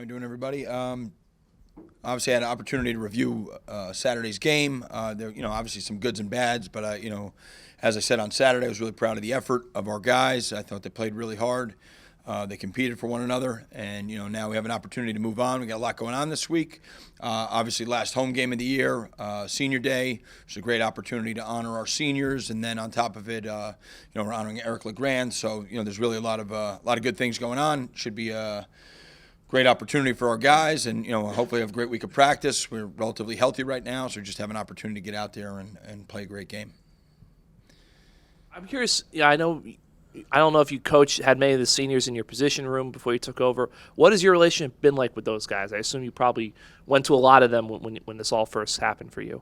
How you doing, everybody? Obviously, I had an opportunity to review Saturday's game. There, obviously some goods and bads, but as I said on Saturday, I was really proud of the effort of our guys. I thought they played really hard. They competed for one another, and now we have an opportunity to move on. We got a lot going on this week. Obviously, last home game of the year, Senior Day. It's a great opportunity to honor our seniors, and then on top of it, we're honoring Eric LeGrand. So there's really a lot of good things going on. Should be a great opportunity for our guys, and hopefully have a great week of practice. We're relatively healthy right now, so we just have an opportunity to get out there and play a great game. I'm curious. I don't know if you had many of the seniors in your position room before you took over. What has your relationship been like with those guys? I assume you probably went to a lot of them when this all first happened for you.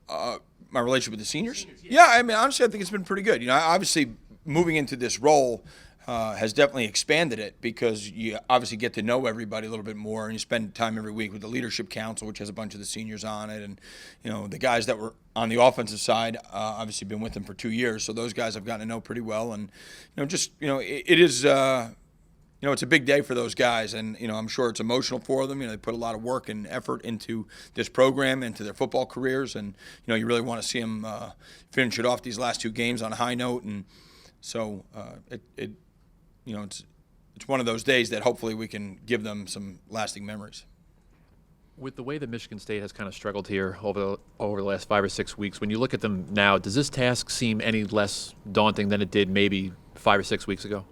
My relationship with the seniors? Yeah, honestly, I think it's been pretty good. Obviously, moving into this role has definitely expanded it because you obviously get to know everybody a little bit more, and you spend time every week with the leadership council, which has a bunch of the seniors on it, and the guys that were on the offensive side obviously been with them for 2 years, so those guys I've gotten to know pretty well, and it is it's a big day for those guys, and I'm sure it's emotional for them. They put a lot of work and effort into this program, into their football careers, and you really want to see them finish it off these last 2 games on a high note, and so it's one of those days that hopefully we can give them some lasting memories. With the way that Michigan State has kind of struggled here over the last 5 or 6 weeks, when you look at them now, does this task seem any less daunting than it did maybe 5 or 6 weeks ago?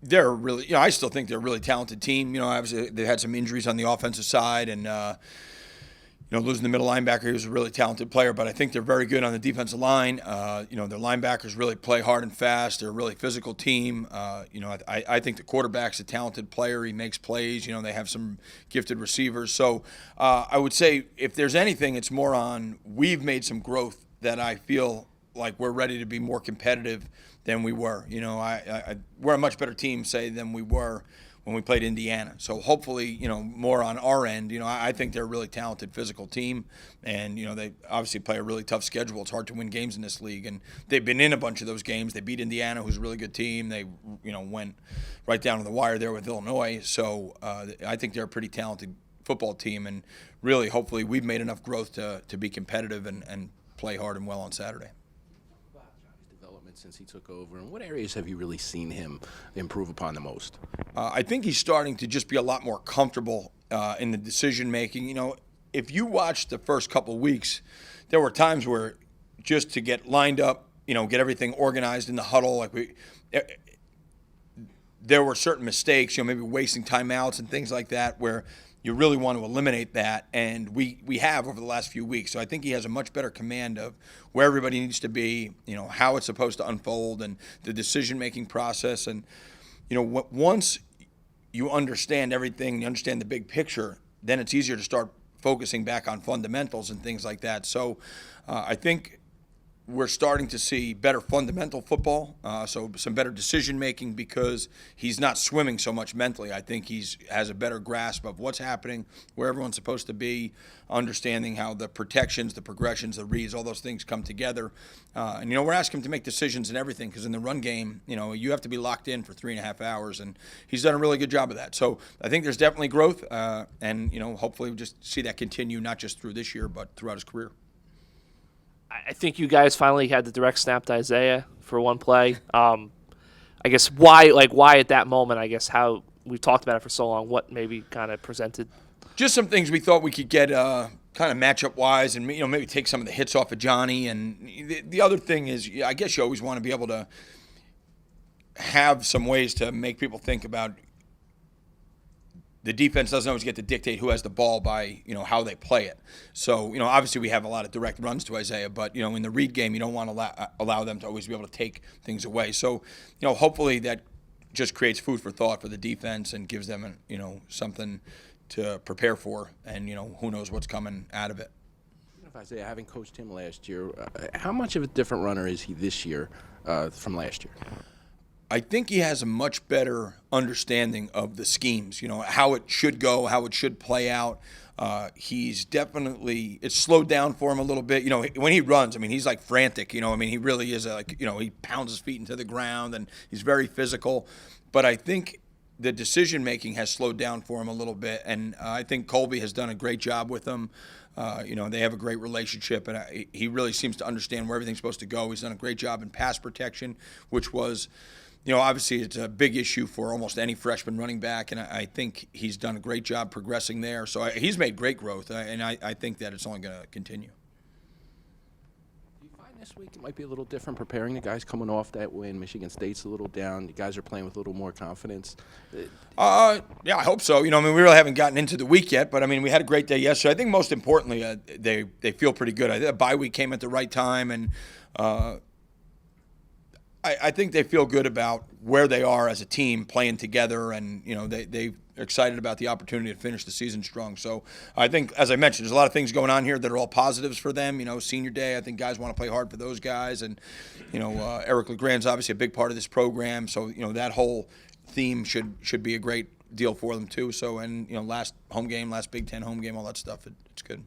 They're really, I still think they're a really talented team. Obviously they had some injuries on the offensive side, and losing the middle linebacker, he was a really talented player, but I think they're very good on the defensive line. Their linebackers really play hard and fast. They're a really physical team. I think the quarterback's a talented player. He makes plays. They have some gifted receivers. So I would say if there's anything, it's more on we've made some growth that I feel like we're ready to be more competitive than we were. We're a much better team, say, than we were when we played Indiana. So hopefully, more on our end. I think they're a really talented physical team, and they obviously play a really tough schedule. It's hard to win games in this league, and they've been in a bunch of those games. They beat Indiana, who's a really good team. They went right down to the wire there with Illinois. So I think they're a pretty talented football team, and really, hopefully, we've made enough growth to be competitive and play hard and well on Saturday. Since he took over, and what areas have you really seen him improve upon the most? I think he's starting to just be a lot more comfortable in the decision making. If you watch the first couple weeks, there were times where just to get lined up, get everything organized in the huddle, there were certain mistakes, maybe wasting timeouts and things like that, where you really want to eliminate that, and we have over the last few weeks. So I think he has a much better command of where everybody needs to be, how it's supposed to unfold, and the decision-making process. And, once you understand everything, you understand the big picture, then it's easier to start focusing back on fundamentals and things like that. So I think we're starting to see better fundamental football, so some better decision-making because he's not swimming so much mentally. I think he has a better grasp of what's happening, where everyone's supposed to be, understanding how the protections, the progressions, the reads, all those things come together. And we're asking him to make decisions and everything because in the run game, you have to be locked in for 3.5 hours, and he's done a really good job of that. So I think there's definitely growth, and hopefully we just see that continue not just through this year but throughout his career. I think you guys finally had the direct snap to Isaiah for one play. I guess why at that moment, I guess how we've talked about it for so long, what maybe kind of presented? Just some things we thought we could get kind of matchup-wise and maybe take some of the hits off of Johnny. And the other thing is I guess you always want to be able to have some ways to make people think about the defense doesn't always get to dictate who has the ball by, how they play it. So, obviously we have a lot of direct runs to Isaiah, but, in the read game, you don't want to allow them to always be able to take things away. So, hopefully that just creates food for thought for the defense and gives them, something to prepare for, and, who knows what's coming out of it. If Isaiah, having coached him last year, how much of a different runner is he this year from last year? I think he has a much better understanding of the schemes, how it should go, how it should play out. He's definitely, it's slowed down for him a little bit. When he runs, he's like frantic, he really is he pounds his feet into the ground and he's very physical. But I think the decision making has slowed down for him a little bit, and I think Colby has done a great job with him. They have a great relationship, and he really seems to understand where everything's supposed to go. He's done a great job in pass protection, which was, obviously it's a big issue for almost any freshman running back, and I think he's done a great job progressing there. So he's made great growth, and I think that it's only going to continue. Do you find this week it might be a little different preparing the guys coming off that win? Michigan State's a little down. You guys are playing with a little more confidence. Yeah, I hope so. We really haven't gotten into the week yet, but we had a great day yesterday. I think most importantly, they feel pretty good. I think the bye week came at the right time, and I think they feel good about where they are as a team playing together, and they're excited about the opportunity to finish the season strong. So I think, as I mentioned, there's a lot of things going on here that are all positives for them. Senior day, I think guys want to play hard for those guys, and Eric LeGrand's obviously a big part of this program. So that whole theme should be a great deal for them too. So last home game, last Big Ten home game, all that stuff, it's good.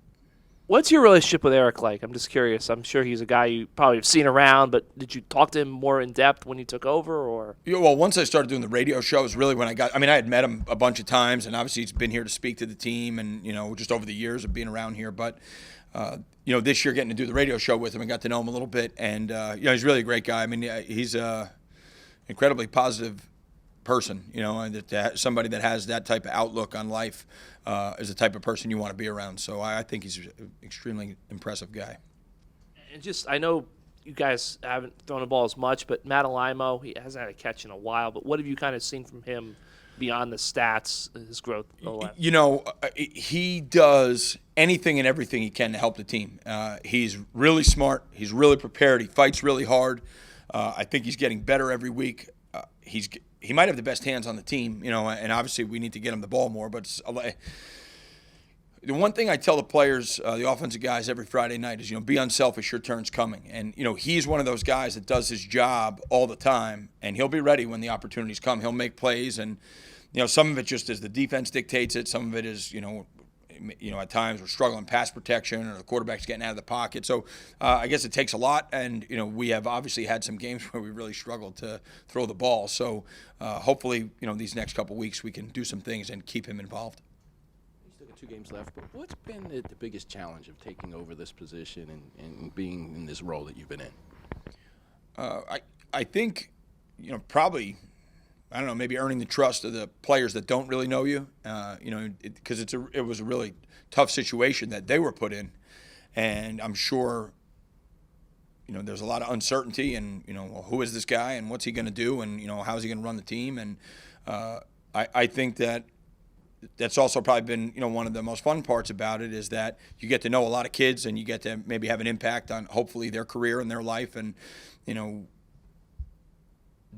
What's your relationship with Eric like? I'm just curious. I'm sure he's a guy you probably have seen around, but did you talk to him more in depth when you took over, or? Well, once I started doing the radio show is really when I had met him a bunch of times, and obviously he's been here to speak to the team, and just over the years of being around here. But this year getting to do the radio show with him and got to know him a little bit, and he's really a great guy. He's a incredibly positive person, and somebody that has that type of outlook on life is the type of person you want to be around. So I think he's an extremely impressive guy. And I know you guys haven't thrown the ball as much, but Matt Alimo, he hasn't had a catch in a while, but what have you kind of seen from him beyond the stats, his growth? He does anything and everything he can to help the team. He's really smart. He's really prepared. He fights really hard. I think he's getting better every week. He might have the best hands on the team, and obviously we need to get him the ball more. But the one thing I tell the players, the offensive guys, every Friday night is, be unselfish. Your turn's coming. And he's one of those guys that does his job all the time, and he'll be ready when the opportunities come. He'll make plays, and some of it just as the defense dictates it. Some of it is at times we're struggling pass protection, or the quarterback's getting out of the pocket. So I guess it takes a lot, and we have obviously had some games where we really struggled to throw the ball. So hopefully these next couple weeks we can do some things and keep him involved. You still got 2 games left, but what's been the biggest challenge of taking over this position and being in this role that you've been in? I think probably, I don't know, maybe earning the trust of the players that don't really know you, because it was a really tough situation that they were put in, and I'm sure, there's a lot of uncertainty, and well, who is this guy, and what's he going to do, and how's he going to run the team, and I think that's also probably been one of the most fun parts about it, is that you get to know a lot of kids, and you get to maybe have an impact on hopefully their career and their life, and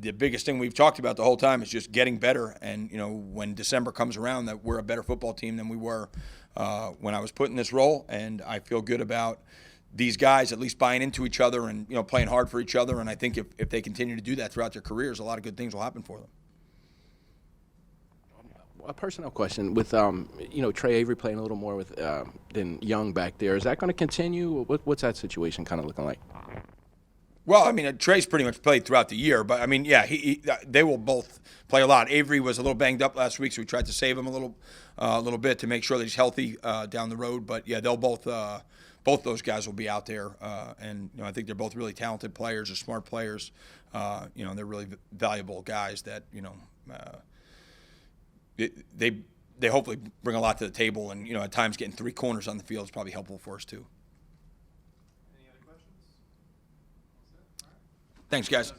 the biggest thing we've talked about the whole time is just getting better. And, when December comes around, that we're a better football team than we were when I was put in this role. And I feel good about these guys at least buying into each other and, playing hard for each other. And I think if they continue to do that throughout their careers, a lot of good things will happen for them. A personnel question with, Trey Avery playing a little more with than Young back there. Is that going to continue? What's that situation kind of looking like? Well, Trey's pretty much played throughout the year, but yeah, they will both play a lot. Avery was a little banged up last week, so we tried to save him a little bit to make sure that he's healthy down the road. But yeah, they'll both those guys will be out there, and I think they're both really talented players, they're smart players. They're really valuable guys that they hopefully bring a lot to the table, and at times getting 3 corners on the field is probably helpful for us too. Any other questions? Thanks, guys.